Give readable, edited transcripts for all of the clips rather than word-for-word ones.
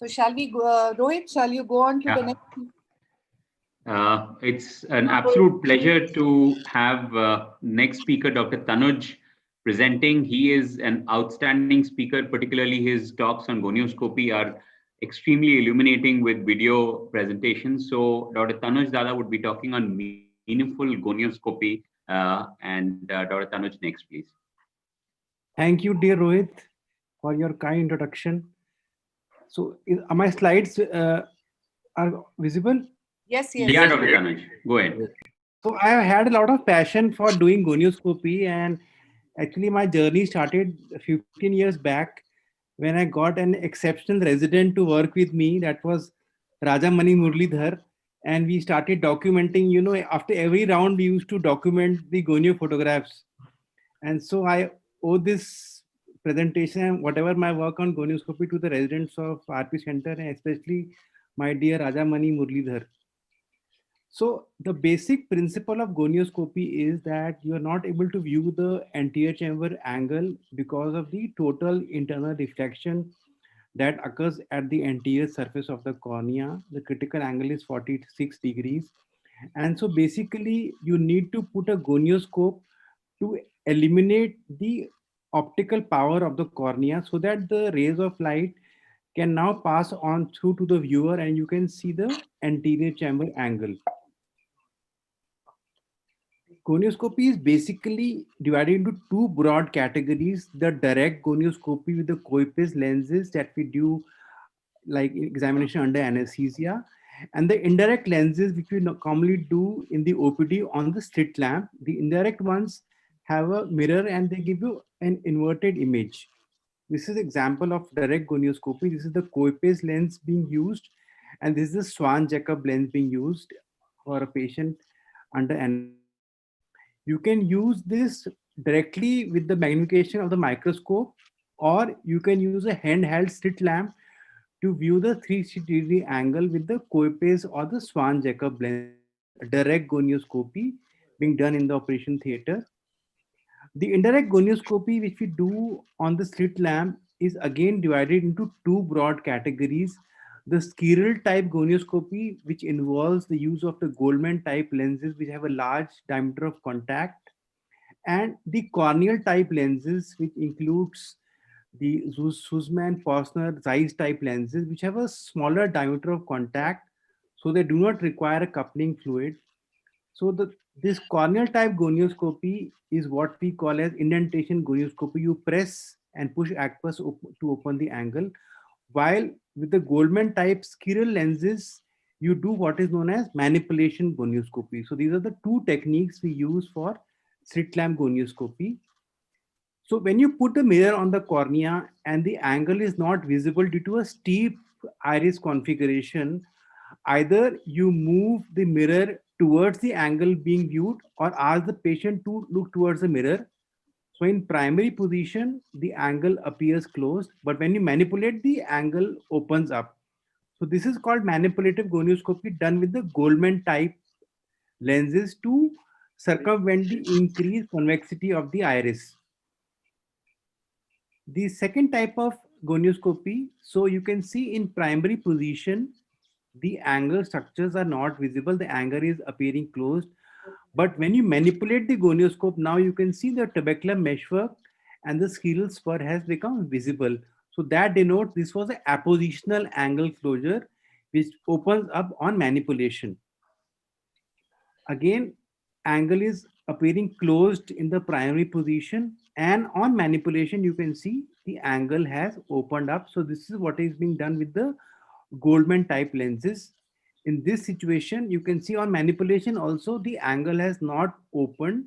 So shall we go, Rohit, shall you go on to the Yeah. next? It's an absolute pleasure to have next speaker, Dr. Tanuj, presenting. He is an outstanding speaker, particularly his talks on gonioscopy are extremely illuminating with video presentations. So Dr. Tanuj Dada would be talking on meaningful gonioscopy. Dr. Tanuj, next, please. Thank you, dear Rohit, for your kind introduction. So, are my slides are visible? Yes, yes. Yeah, Dr. Tanuj, go ahead. So, I have had a lot of passion for doing gonioscopy, and actually, my journey started 15 years back when I got an exceptional resident to work with me. That was Rajamani Murlidhar, and we started documenting. You know, after every round, we used to document the gonio photographs, and so I owe this presentation and whatever my work on gonioscopy to the residents of RP Center, and especially my dear Rajamani Murlidhar. So the basic principle of gonioscopy is that you are not able to view the anterior chamber angle because of the total internal reflection that occurs at the anterior surface of the cornea. The critical angle is 46 degrees. And so basically you need to put a gonioscope to eliminate the optical power of the cornea so that the rays of light can now pass on through to the viewer and you can see the anterior chamber angle. Gonioscopy is basically divided into two broad categories: the direct gonioscopy with the Coipes lenses that we do like examination under anesthesia, and the indirect lenses which we commonly do in the OPD on the slit lamp. The indirect ones have a mirror and they give you an inverted image. This is example of direct gonioscopy. This is the Coipes lens being used, and this is the Swan-Jacob lens being used for a patient under anesthesia. You can use this directly with the magnification of the microscope, or you can use a handheld slit lamp to view the 360-degree angle with the Coipes or the Swan-Jacob lens. This is a direct gonioscopy being done in the operation theater. The indirect gonioscopy, which we do on the slit lamp, is again divided into two broad categories: the schiral type gonioscopy, which involves the use of the Goldman type lenses, which have a large diameter of contact, and the corneal type lenses, which includes the Sussman, Posner, Zeiss type lenses, which have a smaller diameter of contact, so they do not require a coupling fluid. So this corneal type gonioscopy is what we call as indentation gonioscopy. You press and push aqueous to open the angle, while with the Goldman type schiral lenses, you do what is known as manipulation gonioscopy. So these are the two techniques we use for slit lamp gonioscopy. So when you put a mirror on the cornea and the angle is not visible due to a steep iris configuration, either you move the mirror towards the angle being viewed or ask the patient to look towards the mirror. So in primary position, the angle appears closed, but when you manipulate, the angle opens up. So this is called manipulative gonioscopy done with the Goldman type lenses to circumvent the increased convexity of the iris. The second type of gonioscopy, so you can see in primary position, the angle structures are not visible, the angle is appearing closed. But when you manipulate the gonioscope, now you can see the trabecular meshwork and the schiral spur has become visible. So that denotes this was an appositional angle closure which opens up on manipulation. Again, angle is appearing closed in the primary position, and on manipulation you can see the angle has opened up. So this is what is being done with the Goldman type lenses. In this situation, you can see on manipulation also the angle has not opened,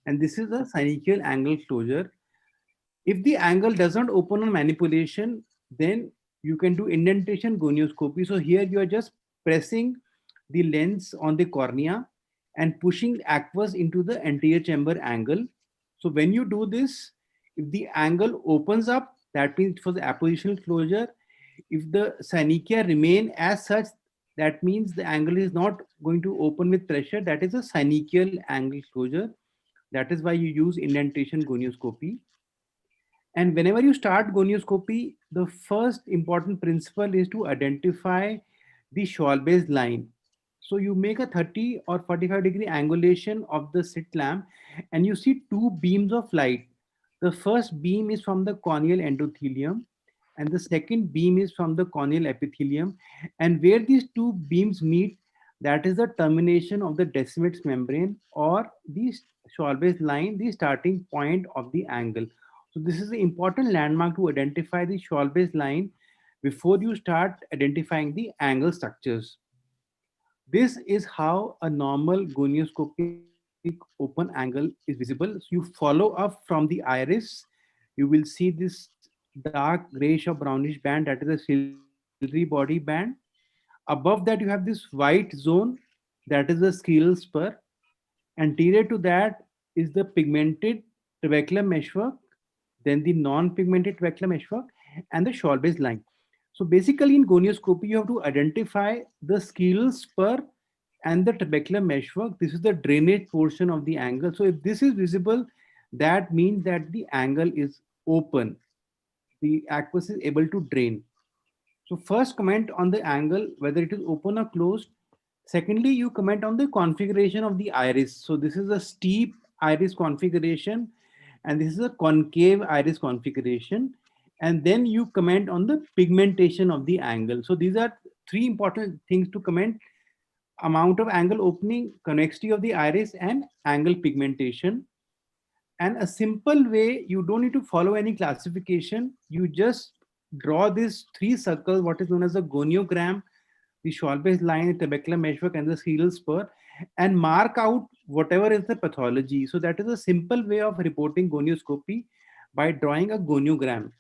and this is a synechial angle closure. If the angle does not open on manipulation, then you can do indentation gonioscopy. So here you are just pressing the lens on the cornea and pushing aqueous into the anterior chamber angle. So when you do this, if the angle opens up, that means for the appositional closure. If the synechia remain as such, that means the angle is not going to open with pressure. That is a synechial angle closure. That is why you use indentation gonioscopy. And whenever you start gonioscopy, the first important principle is to identify the Schwalbe's line. So you make a 30 or 45-degree angulation of the slit lamp and you see two beams of light. The first beam is from the corneal endothelium and the second beam is from the corneal epithelium. And where these two beams meet, that is the termination of the Descemet's membrane or the Schwalbe's line, the starting point of the angle. So this is the important landmark to identify the Schwalbe's line before you start identifying the angle structures. This is how a normal gonioscopic open angle is visible. So you follow up from the iris, you will see this dark grayish or brownish band, that is a ciliary body band. Above that you have this white zone, that is the scleral spur. Anterior to that is the pigmented trabecular meshwork, then the non-pigmented trabecular meshwork, and the Schwalbe's line. So basically in gonioscopy, you have to identify the scleral spur and the trabecular meshwork. This is the drainage portion of the angle. So if this is visible, that means that the angle is open. The aqueous is able to drain. So first comment on the angle, whether it is open or closed. Secondly, you comment on the configuration of the iris. So this is a steep iris configuration and this is a concave iris configuration. And then you comment on the pigmentation of the angle. So these are three important things to comment: amount of angle opening, convexity of the iris, and angle pigmentation. And a simple way, you don't need to follow any classification. You just draw these three circles, what is known as a goniogram, the Schwalbe's line, the trabecular meshwork, and the scleral spur, and mark out whatever is the pathology. So that is a simple way of reporting gonioscopy by drawing a goniogram.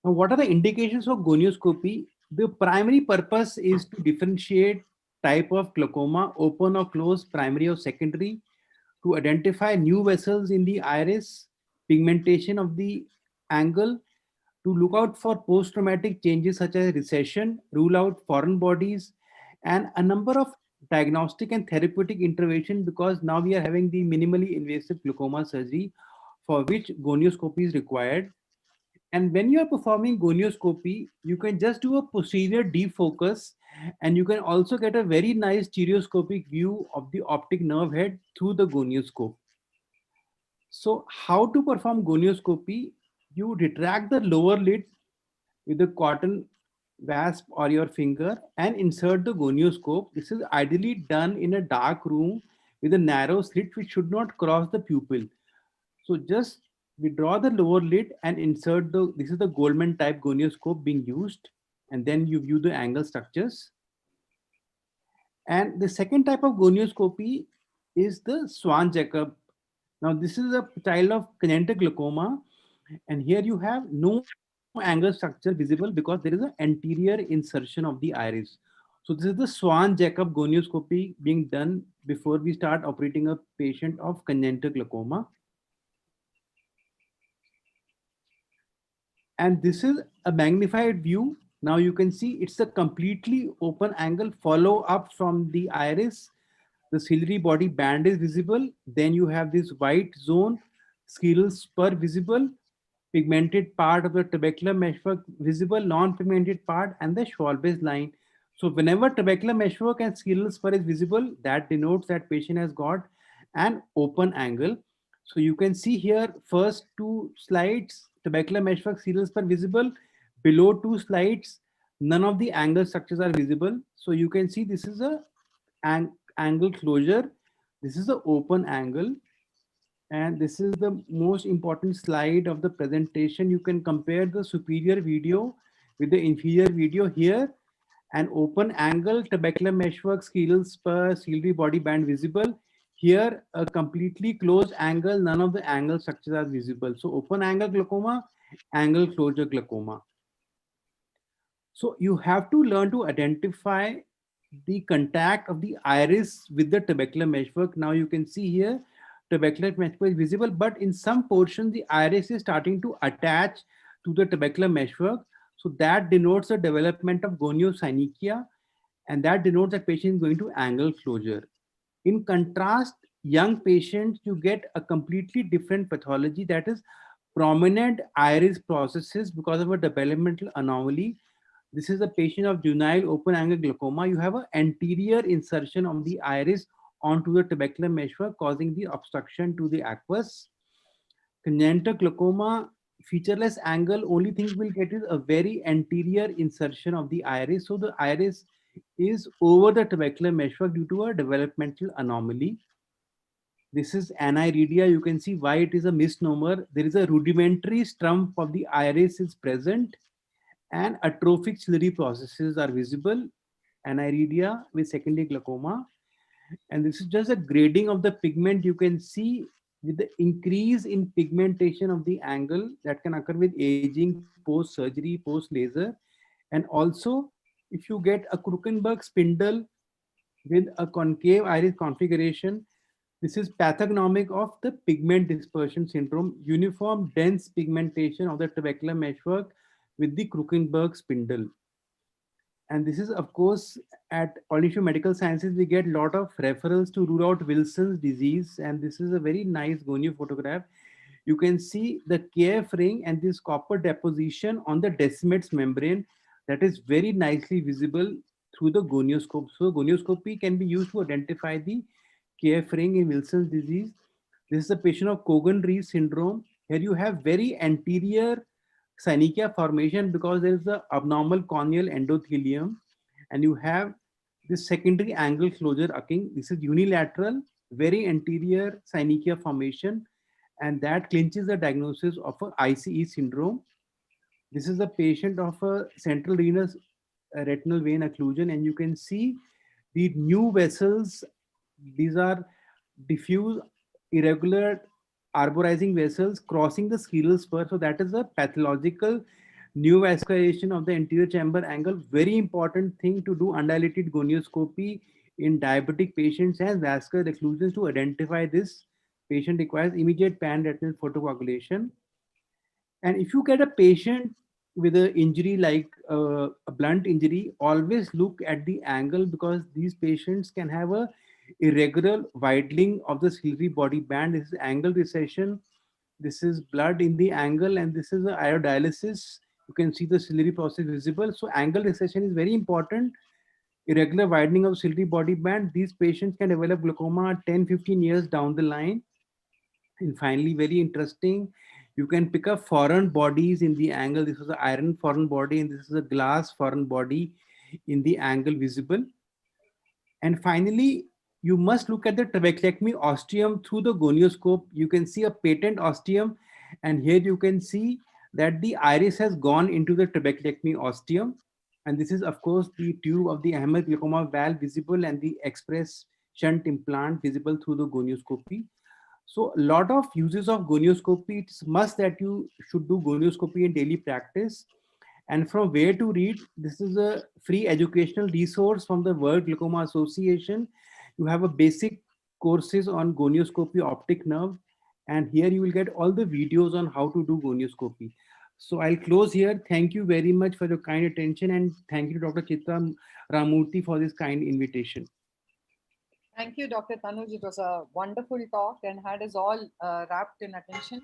Now, what are the indications of gonioscopy? The primary purpose is to differentiate type of glaucoma, open or closed, primary or secondary, to identify new vessels in the iris, pigmentation of the angle, to look out for post-traumatic changes such as recession, rule out foreign bodies, and a number of diagnostic and therapeutic intervention, because now we are having the minimally invasive glaucoma surgery for which gonioscopy is required. And when you are performing gonioscopy, you can just do a posterior defocus and you can also get a very nice stereoscopic view of the optic nerve head through the gonioscope. So how to perform gonioscopy? You retract the lower lid with a cotton wasp or your finger and insert the gonioscope. This is ideally done in a dark room with a narrow slit which should not cross the pupil. So just withdraw the lower lid and insert this is the Goldman type gonioscope being used, and then you view the angle structures. And the second type of gonioscopy is the Swan-Jacob. Now this is a child of congenital glaucoma, and here you have no angle structure visible because there is an anterior insertion of the iris. So this is the Swan-Jacob gonioscopy being done before we start operating a patient of congenital glaucoma. And this is a magnified view. Now you can see it's a completely open angle, follow up from the iris. The ciliary body band is visible. Then you have this white zone, scleral spur visible, pigmented part of the trabecular meshwork visible, non-pigmented part, and the Schwalbe's line. So whenever trabecular meshwork and scleral spur is visible, that denotes that patient has got an open angle. So you can see here, first two slides, trabecular meshwork, scleral spur visible. Below two slides, none of the angle structures are visible. So you can see this is an angle closure. This is the open angle. And this is the most important slide of the presentation. You can compare the superior video with the inferior video here. An open angle, trabecular meshwork, scleral spur, ciliary body band visible. Here, a completely closed angle, none of the angle structures are visible. So open angle glaucoma, angle closure glaucoma. So you have to learn to identify the contact of the iris with the trabecular meshwork. Now you can see here, trabecular meshwork is visible, but in some portions, the iris is starting to attach to the trabecular meshwork. So that denotes the development of goniosynechia, and that denotes that patient is going to angle closure. In contrast, young patients, you get a completely different pathology, that is prominent iris processes because of a developmental anomaly. This is a patient of juvenile open angle glaucoma. You have an anterior insertion of the iris onto the trabecular meshwork, causing the obstruction to the aqueous. Congenital glaucoma, featureless angle, only thing you will get is a very anterior insertion of the iris. So the iris is over the trabecular meshwork due to a developmental anomaly. This is aniridia. You can see why it is a misnomer. There is a rudimentary stump of the iris is present and atrophic ciliary processes are visible. Aniridia with secondary glaucoma. And this is just a grading of the pigment. You can see with the increase in pigmentation of the angle that can occur with aging, post surgery, post laser. And also, if you get a Krukenberg spindle with a concave iris configuration, this is pathognomic of the pigment dispersion syndrome, uniform dense pigmentation of the trabecular meshwork with the Krukenberg spindle. And this is, of course, at All Institute Medical Sciences, we get a lot of referrals to rule out Wilson's disease. And this is a very nice gonio photograph. You can see the KF ring and this copper deposition on the Descemet's membrane that is very nicely visible through the gonioscope. So gonioscopy can be used to identify the KF ring in Wilson's disease. This is a patient of Cogan-Rees syndrome. Here you have very anterior synechia formation because there is a abnormal corneal endothelium, and you have this secondary angle closure occurring. This is unilateral, very anterior synechia formation, and that clinches the diagnosis of a ICE syndrome. This is a patient of a central venous retinal vein occlusion, and you can see the new vessels. These are diffuse, irregular, arborizing vessels crossing the scleral spur. So that is a pathological neovascularization of the anterior chamber angle. Very important thing to do undilated gonioscopy in diabetic patients and vascular occlusions. To identify this, patient requires immediate pan-retinal photocoagulation. And if you get a patient with an injury like a blunt injury, always look at the angle because these patients can have a irregular widening of the ciliary body band. This is angle recession. This is blood in the angle, and this is a iodialysis. You can see the ciliary process visible. So angle recession is very important. Irregular widening of ciliary body band. These patients can develop glaucoma 10-15 years down the line. And finally, very interesting, you can pick up foreign bodies in the angle. This is an iron foreign body, and this is a glass foreign body in the angle visible. And finally, you must look at the trabeculectomy ostium through the gonioscope. You can see a patent ostium, and here you can see that the iris has gone into the trabeculectomy ostium. And this is, of course, the tube of the Ahmed glaucoma valve visible and the express shunt implant visible through the gonioscopy. So a lot of uses of gonioscopy. It's must that you should do gonioscopy in daily practice. And from where to read, this is a free educational resource from the World Glaucoma Association. You have a basic courses on gonioscopy optic nerve. And here you will get all the videos on how to do gonioscopy. So I'll close here. Thank you very much for your kind attention. And thank you, Dr. Chitra Ramurthy, for this kind invitation. Thank you, Dr. Tanuj. It was a wonderful talk and had us all wrapped in attention.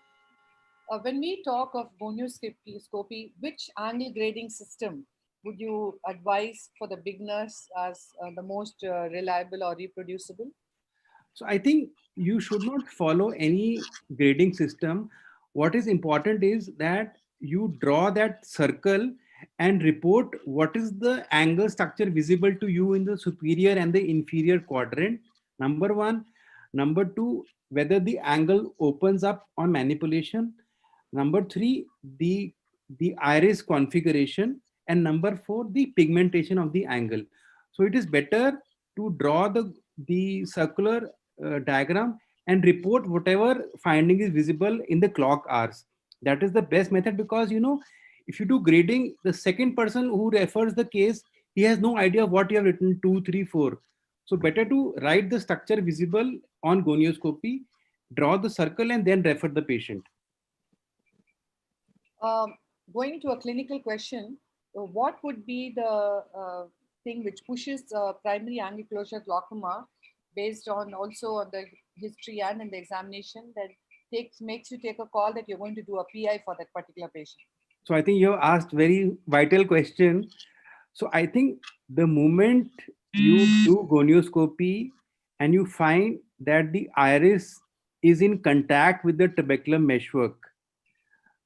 When we talk of gonioscopy, which angle grading system would you advise for the beginners as the most reliable or reproducible? So I think you should not follow any grading system. What is important is that you draw that circle and report what is the angle structure visible to you in the superior and the inferior quadrant. Number one. Number two, whether the angle opens up on manipulation. Number three, the iris configuration. And number four, the pigmentation of the angle. So it is better to draw the circular diagram and report whatever finding is visible in the clock hours. That is the best method because, you know, if you do grading, the second person who refers the case, he has no idea what you have written 2, 3, 4. So better to write the structure visible on gonioscopy, draw the circle and then refer the patient. Going to a clinical question, what would be the thing which pushes primary angle closure glaucoma based on also on the history and in the examination that makes you take a call that you're going to do a PI for that particular patient? So I think you have asked very vital question. So I think the moment you do gonioscopy and you find that the iris is in contact with the trabecular meshwork,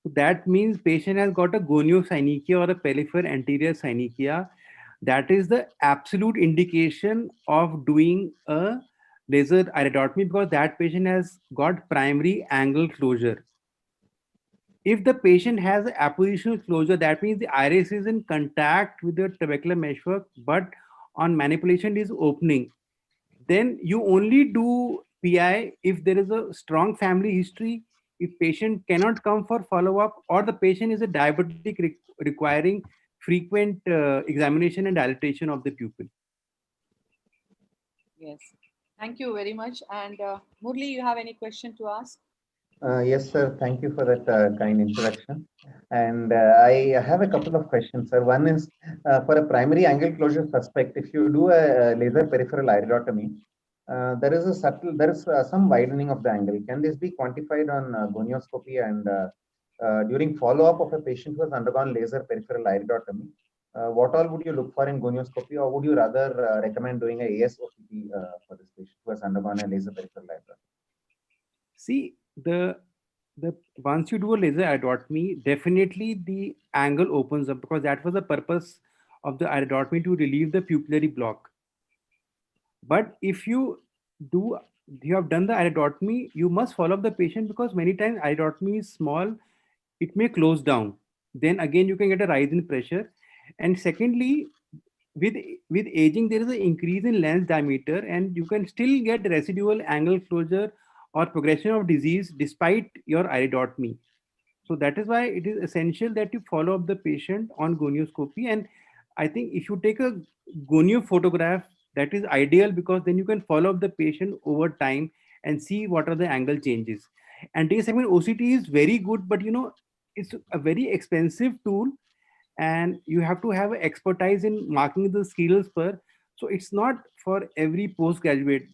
so that means patient has got a goniosynechia or a peripheral anterior synechia. That is the absolute indication of doing a laser iridotomy because that patient has got primary angle closure. If the patient has an appositional closure, that means the iris is in contact with the trabecular meshwork, but on manipulation is opening. Then you only do PI if there is a strong family history, if patient cannot come for follow-up, or the patient is a diabetic requiring frequent examination and dilatation of the pupil. Yes. Thank you very much. And Murli, you have any question to ask? Yes, sir. Thank you for that kind introduction. And I have a couple of questions, sir. One is for a primary angle closure suspect, if you do a laser peripheral iridotomy, there is some widening of the angle. Can this be quantified on gonioscopy and during follow-up of a patient who has undergone laser peripheral iridotomy? What all would you look for in gonioscopy, or would you rather recommend doing a ASOCT for this patient who has undergone a laser peripheral iridotomy? See, the once you do a laser iridotomy, definitely the angle opens up because that was the purpose of the iridotomy, to relieve the pupillary block. But if you have done the iridotomy, you must follow up the patient because many times iridotomy is small, it may close down. Then again, you can get a rise in pressure. And secondly, with aging, there is an increase in lens diameter, and you can still get residual angle closure or progression of disease despite your iridotomy. So that is why it is essential that you follow up the patient on gonioscopy. And I think if you take a gonio photograph, that is ideal because then you can follow up the patient over time and see what are the angle changes. And day segment OCT is very good, but it's a very expensive tool and you have to have expertise in marking the scleral spur. So it's not for every postgraduate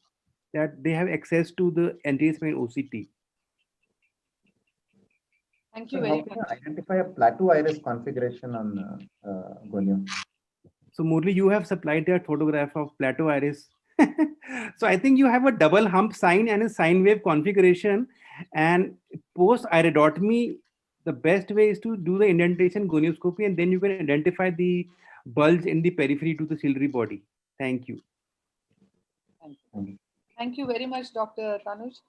that they have access to the anterior segment OCT. Thank you So very how can you much. identify a plateau iris configuration on gonio? So Murli, you have supplied that photograph of plateau iris. So I think you have a double hump sign and a sine wave configuration. And post iridotomy, the best way is to do the indentation gonioscopy, and then you can identify the bulge in the periphery to the ciliary body. Thank you. Thank you very much, Dr. Tanuj.